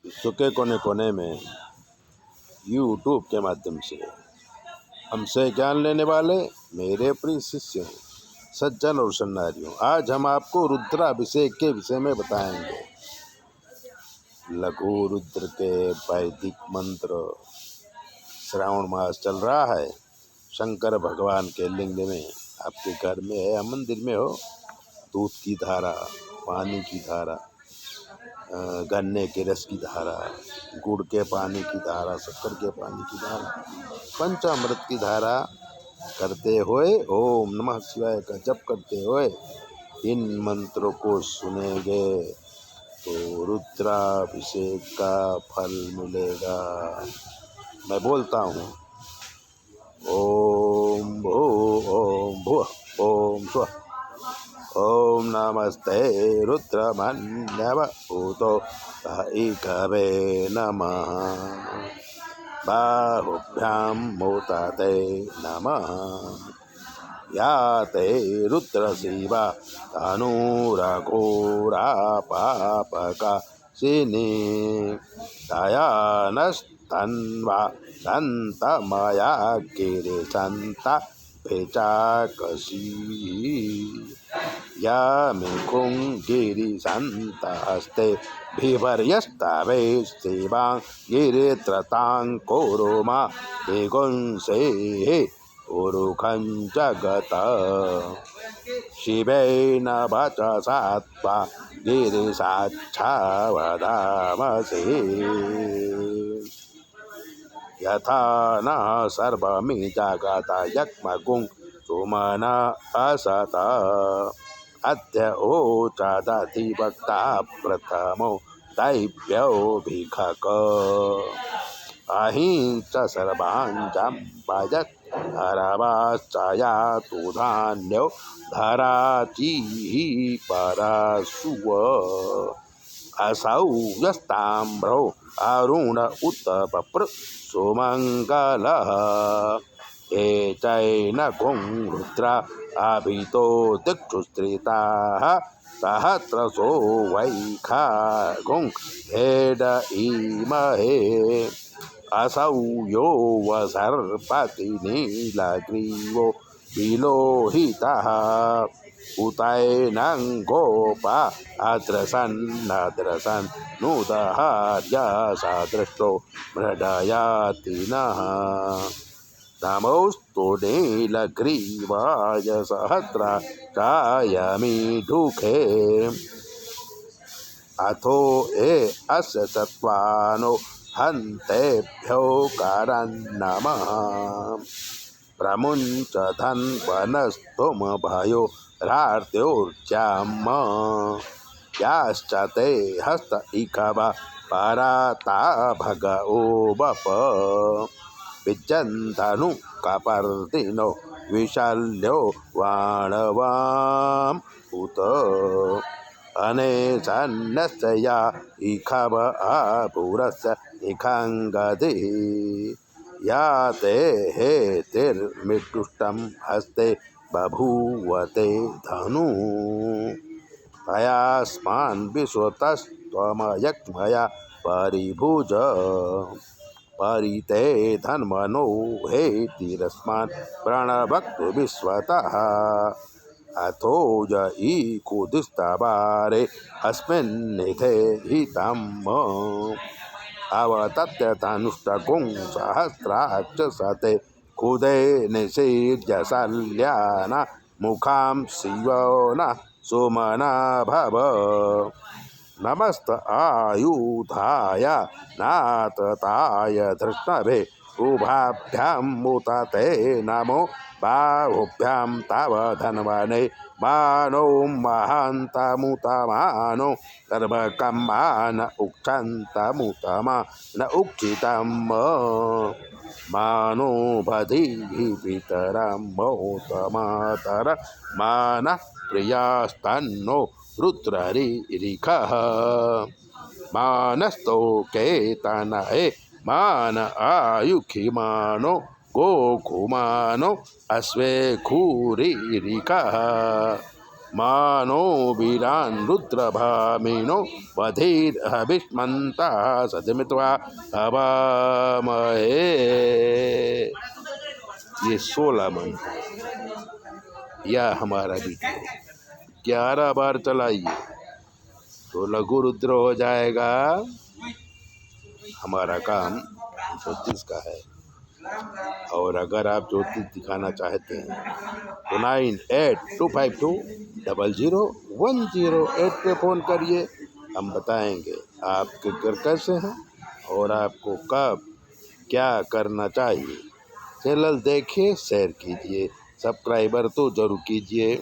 विश्व के कोने कोने में यूट्यूब के माध्यम से हमसे ज्ञान लेने वाले मेरे प्रिय शिष्यों, सज्जन और सन्नारियों, आज हम आपको रुद्राभिषेक के विषय में बताएंगे। लघु रुद्र के वैदिक मंत्र। श्रावण मास चल रहा है। शंकर भगवान के लिंग में, आपके घर में है या मंदिर में हो, दूध की धारा, पानी की धारा, गन्ने के रस की धारा, गुड़ के पानी की धारा, शक्कर के पानी की धारा, पंचामृत की धारा करते हुए ओम नमः शिवाय का जप करते हुए इन मंत्रों को सुनेंगे तो रुद्राभिषेक का फल मिलेगा। मैं बोलता हूँ ओम भू ओम भुव ओम स्वः ओम नमस्ते रुद्रमन्यवभूतो इकवे नमः। बाहुभ्यां मोदते नमः। या ते रुद्रशिवा तनूरघोरा पापकाशिनी दयानस्तन्वा सन्तमया गिरिसन्ता भेचाकशी। या मिखुं गिरिसन्तहस्ते बिभर्यस्तवे शिवां गिरित्रतां कोरोमा दिगुंसेः उरुखं जगत। शिवेन वचसा त्वा गिरिसाक्षा वदामसि। यथा न सर्वमि जगत यक्ष्मगुं सुमन असत। अद्य ओचदधिवक्ता प्रथमो दैव्यो भिखक। अहिंस सर्वाञ्चं भजत् हरवाश्चया तु धान्यो धराचिः परशुव। असौ यस्ताम्रो अरुण उत पप्र सुमङ्गलः। एचैन गुं रुद्रा अभितो दिक्षुस्त्रिताः सहस्रशो वैखा गुं हेड इमहे। असौ यो वसर्पति नीलग्रीवो विलोहितः। उतैनं गोपा अद्रसन् नुदहार्यसदृष्टो मृडयाति नः। नमोऽस्तु नीलग्रीवाय सहस्राक्षाय अथो अस्य चत्वानो हन्तेभ्यो करन्नमः। प्रमुञ्च धन्वनस्तुमभयो रार्त्योर्जम्। याश्च ते हस्त इकवा पराता भगवो वप। विजन्तनु कपर्दिनो विशल्यो वाणवाम् उत। अनेशन्नस्य या इखव आपुरस्य इखङ्गदिः। या ते हेतिर्मिदुष्टं हस्ते बभूवते धनु। तयास्मान् विश्वतस्त्वमयक्ष्मया परिभुज। परिते धन्वनो हेतिरस्मान् प्रणवक्तु विश्वतः। अथो य ईकुदिस्तवारे अस्मिन्निधे हितम्। अवतत्य धनुष्टकुं सहस्राक्षसते खुदे निषीद्य शल्यान मुखां शिवो न सुमना भव। नमस्त आयुधाय नातताय धृष्णवे उभाभ्यां मुदते नमो। बाहुभ्यां तव धन्वने मानो महान्तमुतमानो। गर्भकम्मान उक्षन्तमुतमा न उक्षितं मानो बधिः पितरं मोतमातर मानः प्रियास्तन्नो रुद्ररिरिखः। मानस्तोकेतनये मान आयुखिमानो गोकुमानो अश्वे खूरिरिकः। मानो वीरान् रुद्रभामिनो वधीर्हविष्मन्तः सदमित्वा हवामहे। ये 16 मंत्र या हमारा वीडियो 11 बार चलाइए तो लघु रुद्र हो जाएगा। हमारा काम ज्योतिष का है, और अगर आप ज्योतिष दिखाना चाहते हैं तो 9825200108 पे फ़ोन करिए। हम बताएंगे आपके घर कैसे हैं और आपको कब क्या करना चाहिए। चैनल देखिए, शेयर कीजिए, सब्सक्राइबर तो जरूर कीजिए।